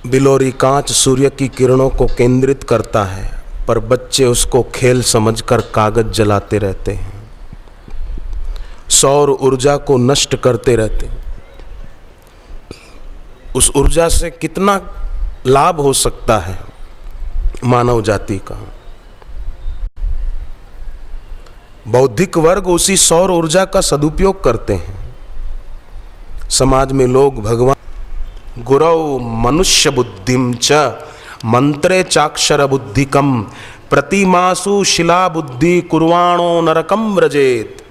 बिलोरी कांच सूर्य की किरणों को केंद्रित करता है, पर बच्चे उसको खेल समझकर कागज जलाते रहते हैं, सौर ऊर्जा को नष्ट करते रहते हैं। उस ऊर्जा से कितना लाभ हो सकता है मानव जाति का। बौद्धिक वर्ग उसी सौर ऊर्जा का सदुपयोग करते हैं। समाज में लोग भगवान गुरौ मनुष्य बुद्धिम च मंत्रे चाक्षर बुद्धिकम प्रतिमासु शिला बुद्धि कुर्वाणो नरकम व्रजेत।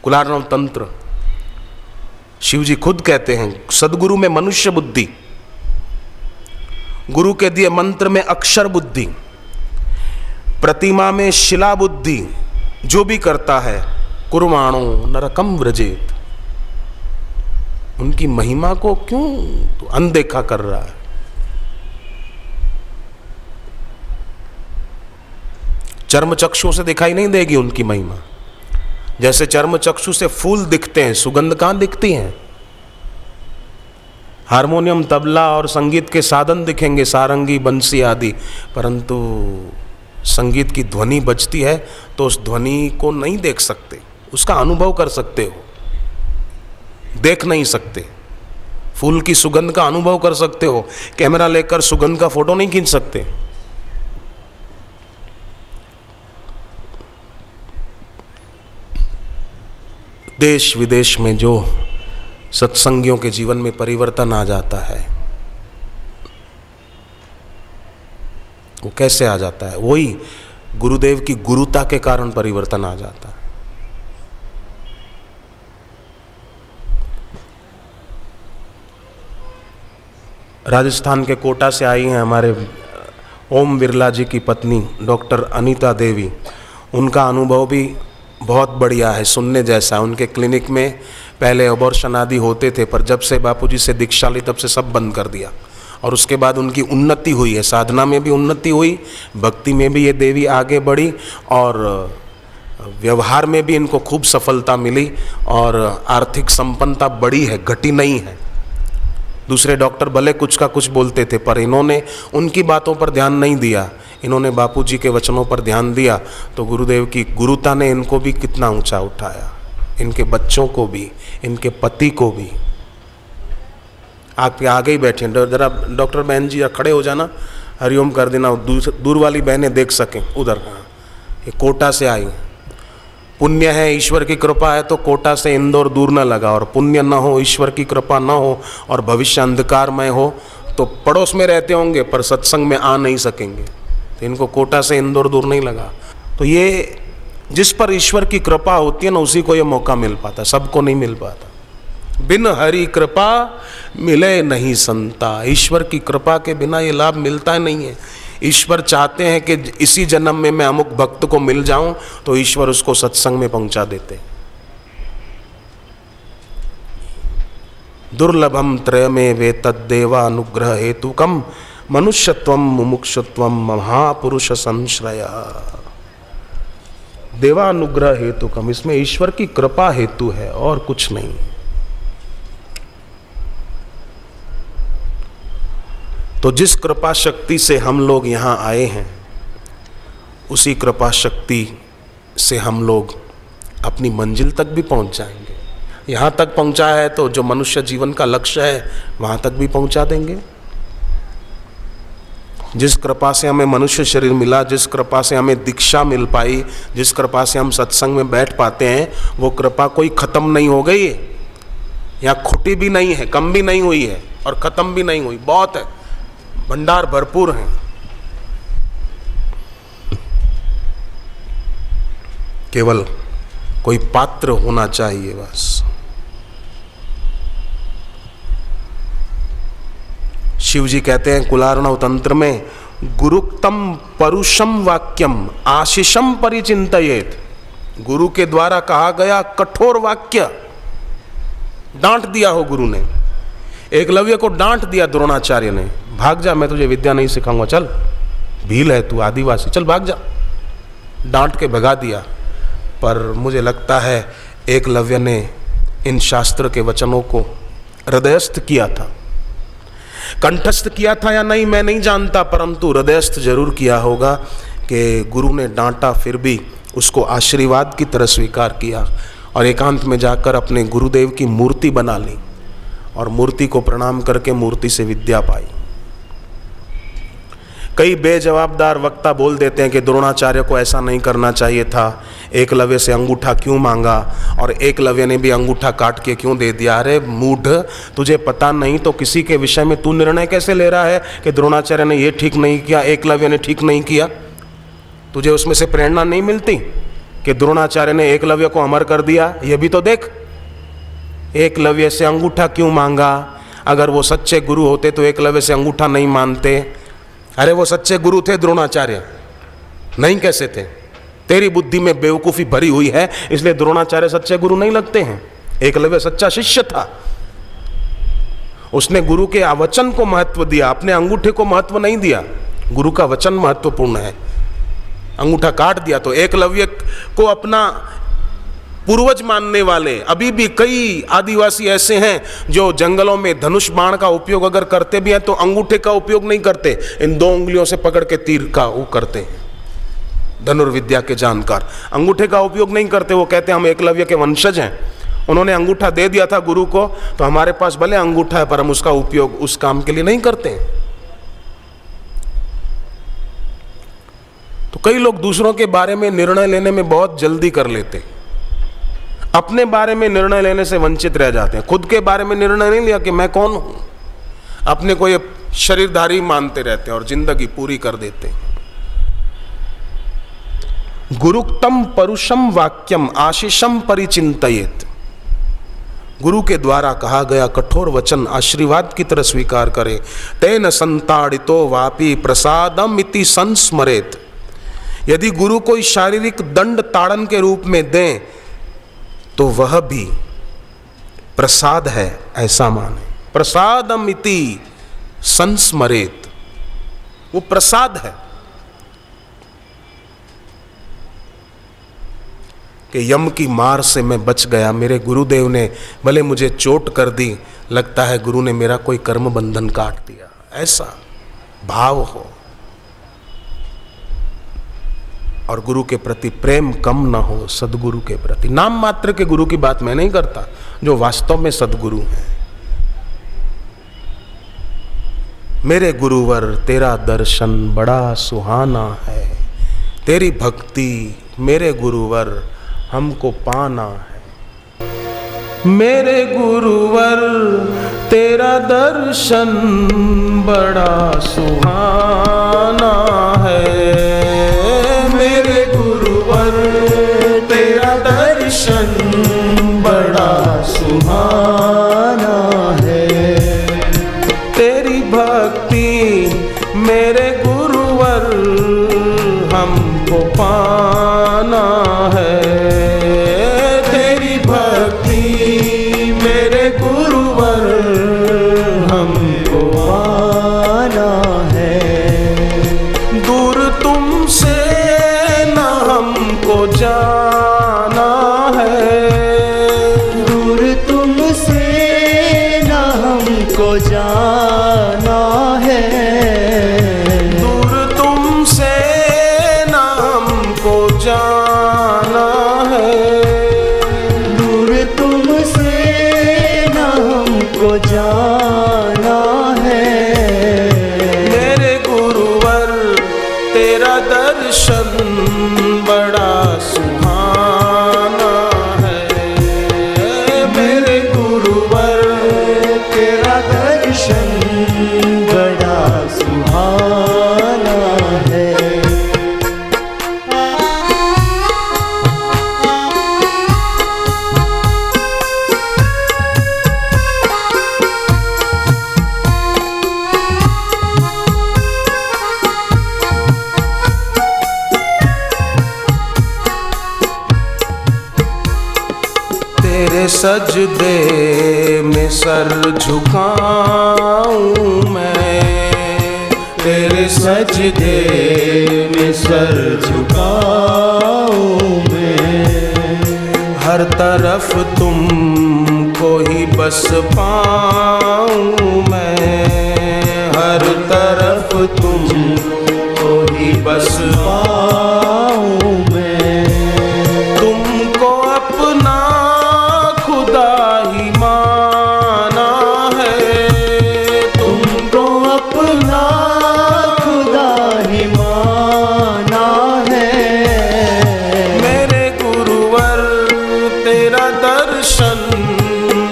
कुलार्णव तंत्र शिव जी खुद कहते हैं, सदगुरु में मनुष्य बुद्धि, गुरु के दिए मंत्र में अक्षर बुद्धि, प्रतिमा में शिला बुद्धि, जो भी करता है कुर्वाणो नरकम व्रजेत। उनकी महिमा को क्यों तो अनदेखा कर रहा है? चर्म चक्षु से दिखाई नहीं देगी उनकी महिमा। जैसे चर्म चक्षु से फूल दिखते हैं, सुगंध कहां दिखती है? हारमोनियम, तबला और संगीत के साधन दिखेंगे, सारंगी, बंसी आदि, परंतु संगीत की ध्वनि बजती है तो उस ध्वनि को नहीं देख सकते, उसका अनुभव कर सकते हो, देख नहीं सकते। फूल की सुगंध का अनुभव कर सकते हो, कैमरा लेकर सुगंध का फोटो नहीं खींच सकते। देश विदेश में जो सत्संगियों के जीवन में परिवर्तन आ जाता है, वो कैसे आ जाता है? वही गुरुदेव की गुरुता के कारण परिवर्तन आ जाता है। राजस्थान के कोटा से आई हैं हमारे ओम बिरला जी की पत्नी डॉक्टर अनीता देवी। उनका अनुभव भी बहुत बढ़िया है, सुनने जैसा। उनके क्लिनिक में पहले अबॉर्शन आदि होते थे, पर जब से बापूजी से दीक्षा ली तब से सब बंद कर दिया, और उसके बाद उनकी उन्नति हुई है। साधना में भी उन्नति हुई, भक्ति में भी ये देवी आगे बढ़ी, और व्यवहार में भी इनको खूब सफलता मिली, और आर्थिक संपन्नता बढ़ी है, घटी नहीं है। दूसरे डॉक्टर भले कुछ का कुछ बोलते थे, पर इन्होंने उनकी बातों पर ध्यान नहीं दिया, इन्होंने बापूजी के वचनों पर ध्यान दिया, तो गुरुदेव की गुरुता ने इनको भी कितना ऊंचा उठाया, इनके बच्चों को भी, इनके पति को भी। आपके आगे ही बैठे, जरा डॉक्टर बहन जी खड़े हो जाना, हरिओम कर देना, दूर वाली बहनें देख सकें। उधर ये कोटा से आई, पुण्य है, ईश्वर की कृपा है तो कोटा से इंदौर दूर न लगा, और पुण्य न हो, ईश्वर की कृपा न हो, और भविष्य अंधकारमय हो तो पड़ोस में रहते होंगे पर सत्संग में आ नहीं सकेंगे। तो इनको कोटा से इंदौर दूर नहीं लगा। तो ये जिस पर ईश्वर की कृपा होती है ना, उसी को ये मौका मिल पाता, सबको नहीं मिल पाता। बिन हरि कृपा मिले नहीं संता। ईश्वर की कृपा के बिना ये लाभ मिलता ही नहीं है। ईश्वर चाहते हैं कि इसी जन्म में मैं अमुक भक्त को मिल जाऊं, तो ईश्वर उसको सत्संग में पहुंचा देते। दुर्लभम त्रयमे वे तद्देवानुग्रह हेतुकम मनुष्यत्वम मुमुक्षुत्वम महापुरुष संश्रय। देवानुग्रह हेतुकम, इसमें ईश्वर की कृपा हेतु है और कुछ नहीं। तो जिस कृपा शक्ति से हम लोग यहाँ आए हैं, उसी कृपा शक्ति से हम लोग अपनी मंजिल तक भी पहुँच जाएंगे। यहाँ तक पहुँचा है तो जो मनुष्य जीवन का लक्ष्य है वहाँ तक भी पहुँचा देंगे। जिस कृपा से हमें मनुष्य शरीर मिला, जिस कृपा से हमें दीक्षा मिल पाई, जिस कृपा से हम सत्संग में बैठ पाते हैं, वो कृपा कोई ख़त्म नहीं हो गई है, या खुटी भी नहीं है, कम भी नहीं हुई है और ख़त्म भी नहीं हुई, बहुत है, भंडार भरपूर हैं। केवल कोई पात्र होना चाहिए बस। शिव जी कहते हैं कुलार्णव तंत्र में, गुरुक्तम परुषम वाक्यम आशीषम परिचिंतयेत। गुरु के द्वारा कहा गया कठोर वाक्य, डांट दिया हो गुरु ने। एकलव्य को डांट दिया द्रोणाचार्य ने, भाग जा, मैं तुझे विद्या नहीं सिखाऊंगा, चल, भील है तू, आदिवासी, चल भाग जा, डांट के भगा दिया। पर मुझे लगता है एकलव्य ने इन शास्त्र के वचनों को हृदयस्थ किया था। कंठस्थ किया था या नहीं मैं नहीं जानता, परंतु हृदयस्थ जरूर किया होगा कि गुरु ने डांटा फिर भी उसको आशीर्वाद की तरह स्वीकार किया और एकांत में जाकर अपने गुरुदेव की मूर्ति बना ली और मूर्ति को प्रणाम करके मूर्ति से विद्या पाई। कई बेजवाबदार वक्ता बोल देते हैं कि द्रोणाचार्य को ऐसा नहीं करना चाहिए था, एकलव्य से अंगूठा क्यों मांगा और एकलव्य ने भी अंगूठा काट के क्यों दे दिया। अरे मूढ़, तुझे पता नहीं तो किसी के विषय में तू निर्णय कैसे ले रहा है कि द्रोणाचार्य ने ये ठीक नहीं किया, एकलव्य ने ठीक नहीं किया। तुझे उसमें से प्रेरणा नहीं मिलती कि द्रोणाचार्य ने एकलव्य को अमर कर दिया? ये भी तो देख, एकलव्य से अंगूठा क्यों मांगा? अगर वो सच्चे गुरु होते तो एकलव्य से अंगूठा नहीं मानते। अरे वो सच्चे गुरु थे द्रोणाचार्य, नहीं कैसे थे? तेरी बुद्धि में बेवकूफ़ी भरी हुई है, इसलिए द्रोणाचार्य सच्चे गुरु नहीं लगते हैं। एकलव्य सच्चा शिष्य था, उसने गुरु के वचन को महत्व दिया, अपने अंगूठे को महत्व नहीं दिया। गुरु का वचन महत्वपूर्ण है। अंगूठा काट दिया तो एकलव्य को अपना पूर्वज मानने वाले अभी भी कई आदिवासी ऐसे हैं जो जंगलों में धनुष बाण का उपयोग अगर करते भी हैं तो अंगूठे का उपयोग नहीं करते, इन 2 उंगलियों से पकड़ के तीर का वो करते हैं। धनुर्विद्या के जानकार अंगूठे का उपयोग नहीं करते। वो कहते हैं हम एकलव्य के वंशज हैं, उन्होंने अंगूठा दे दिया था गुरु को, तो हमारे पास भले अंगूठा है पर हम उसका उपयोग उस काम के लिए नहीं करते हैं। तो कई लोग दूसरों के बारे में निर्णय लेने में बहुत जल्दी कर लेते, अपने बारे में निर्णय लेने से वंचित रह जाते हैं। खुद के बारे में निर्णय नहीं लिया कि मैं कौन हूं, अपने को ये शरीरधारी मानते रहते हैं और जिंदगी पूरी कर देते हैं। गुरुक्तम परुषम वाक्यम आशीषम परिचिंतयेत, गुरु के द्वारा कहा गया कठोर वचन आशीर्वाद की तरह स्वीकार करे। तेन संताड़ितो वापि प्रसादम इति संस्मरेत, यदि गुरु कोई शारीरिक दंड ताड़न के रूप में दें तो वह भी प्रसाद है ऐसा माने। प्रसादम इति संस्मरेत, वो प्रसाद है कि यम की मार से मैं बच गया, मेरे गुरुदेव ने भले मुझे चोट कर दी, लगता है गुरु ने मेरा कोई कर्म बंधन काट दिया, ऐसा भाव हो। और गुरु के प्रति प्रेम कम न हो, सदगुरु के प्रति। नाम मात्र के गुरु की बात मैं नहीं करता, जो वास्तव में सदगुरु हैं। मेरे गुरुवर तेरा दर्शन बड़ा सुहाना है, तेरी भक्ति मेरे गुरुवर हमको पाना है। मेरे गुरुवर तेरा दर्शन बड़ा सुहाना है, मेरे गुरुवर तेरा दर्शन बड़ा सुहाना है। तेरी भक्ति मेरे गुरुवर हमको पाना है, तेरी भक्ति मेरे गुरुवर हमको पाना है। दूर तुमसे न हमको जाना है, दूर तुमसे न हमको जाना है, दूर तुमसे न हमको जाना है, दूर तुमसे न हमको जाना है। मेरे गुरुवर तेरा दर्शन बड़ा सुहाना है, मेरे गुरुवर तेरा दर्शन बड़ा सुहाना है। तेरे सजदे में सर झुकाऊं मैं, तेरे सजदे में सर झुकाऊं मैं। हर तरफ तुमको ही बस पाऊं मैं, हर तरफ तुमको ही बस पाऊं मैं, तुमको अपना खुदा ही माना है, तुमको अपना खुदा ही माना है। मेरे गुरुवर तेरा दर्शन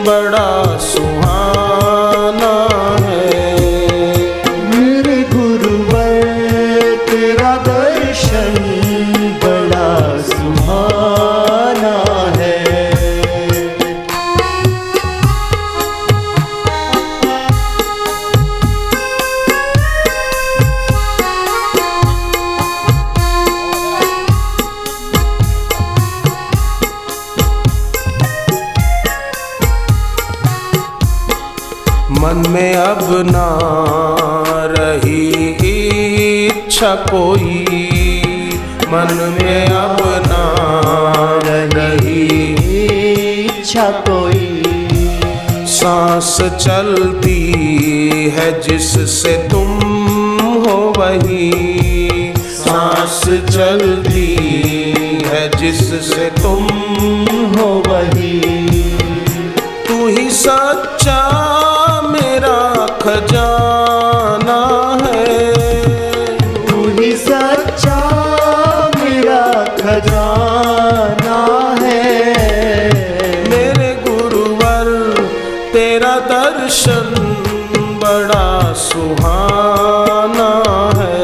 बड़ा सुहाना है, मेरे गुरुवर तेरा दर्शन बड़ा सुहाना है। मन में अब ना रही इच्छा कोई, मन में अब ना रही इच्छा कोई, सांस चलती है जिससे तुम हो वही, सांस चलती है जिससे तुम हो वही, तू ही सच्चा मेरा खजाना है, तू ही सच्चा मेरा खजाना है। मेरे गुरुवर तेरा दर्शन बड़ा सुहाना है,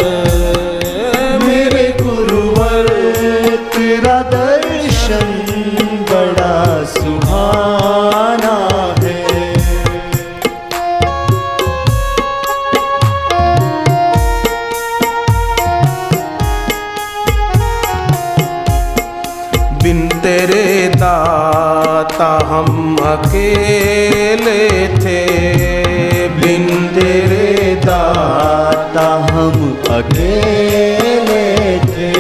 मेरे गुरुवर तेरा दर्शन बड़ा सुहाना है। बिन तेरे दाता हम अकेले थे, बिन तेरे दाता हम अकेले थे,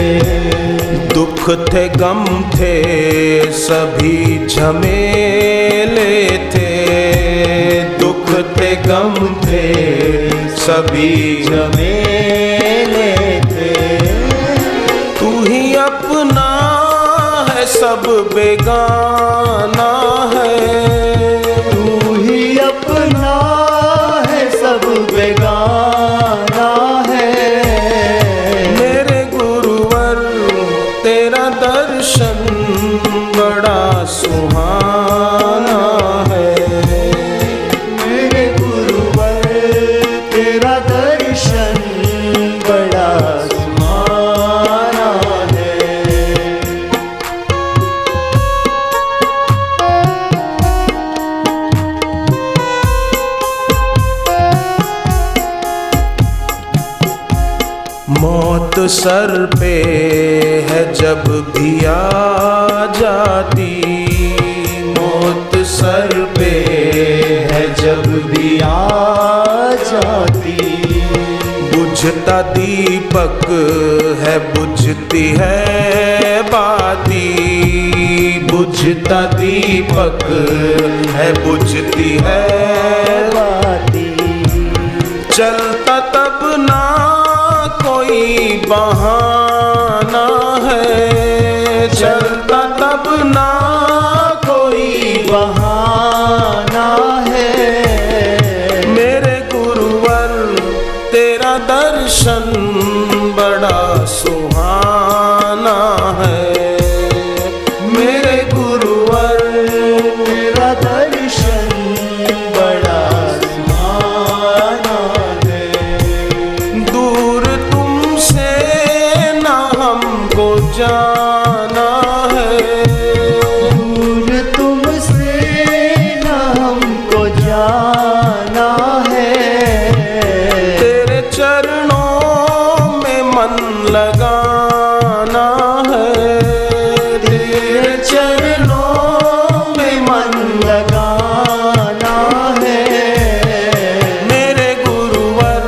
दुख थे गम थे सभी झमेले थे, दुख थे गम थे सभी झमेले थे, तू ही अपना है सब बेगाना है, तू ही अपना है सब बेगाना है। मेरे गुरुवर तेरा दर्शन बड़ा सुहाना है, मेरे गुरुवर तेरा दर्शन बड़ा सुहाना है। मौत सर पे है जब भी आ जाती, मौत सर पे है जब भी आ जाती, बुझता दीपक है बुझती है बाती, बुझता दीपक है बुझती है बाती, चलता तब ना कोई बहाना है, चलता तब ना कोई बहाना है। मेरे गुरुवर तेरा दर्शन बड़ा सुहाना है, मेरे गुरुवर तेरा दर्शन बड़ा सुहाना है। दूर तुमसे ना हमको जाना है, दूर तुमसे न हमको जाना है, तेरे चरणों में मन लगाना है, तेरे चरणों में मन लगाना है। मेरे गुरुवर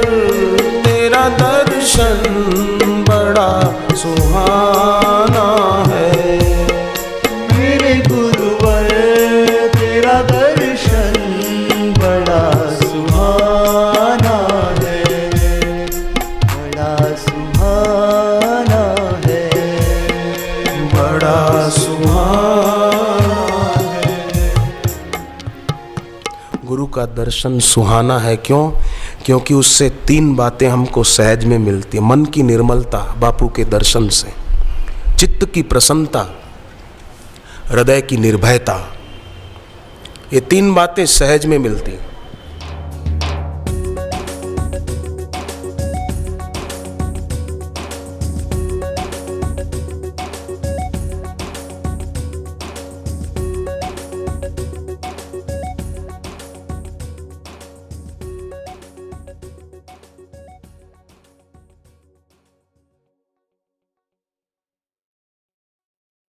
तेरा दर्शन बड़ा सुहाना है, मेरे गुरुवर तेरा दर्शन बड़ा सुहाना है। का दर्शन सुहाना है। क्यों? क्योंकि उससे 3 बातें हमको सहज में मिलती है। मन की निर्मलता बापू के दर्शन से, चित्त की प्रसन्नता, हृदय की निर्भयता, ये 3 बातें सहज में मिलती हैं।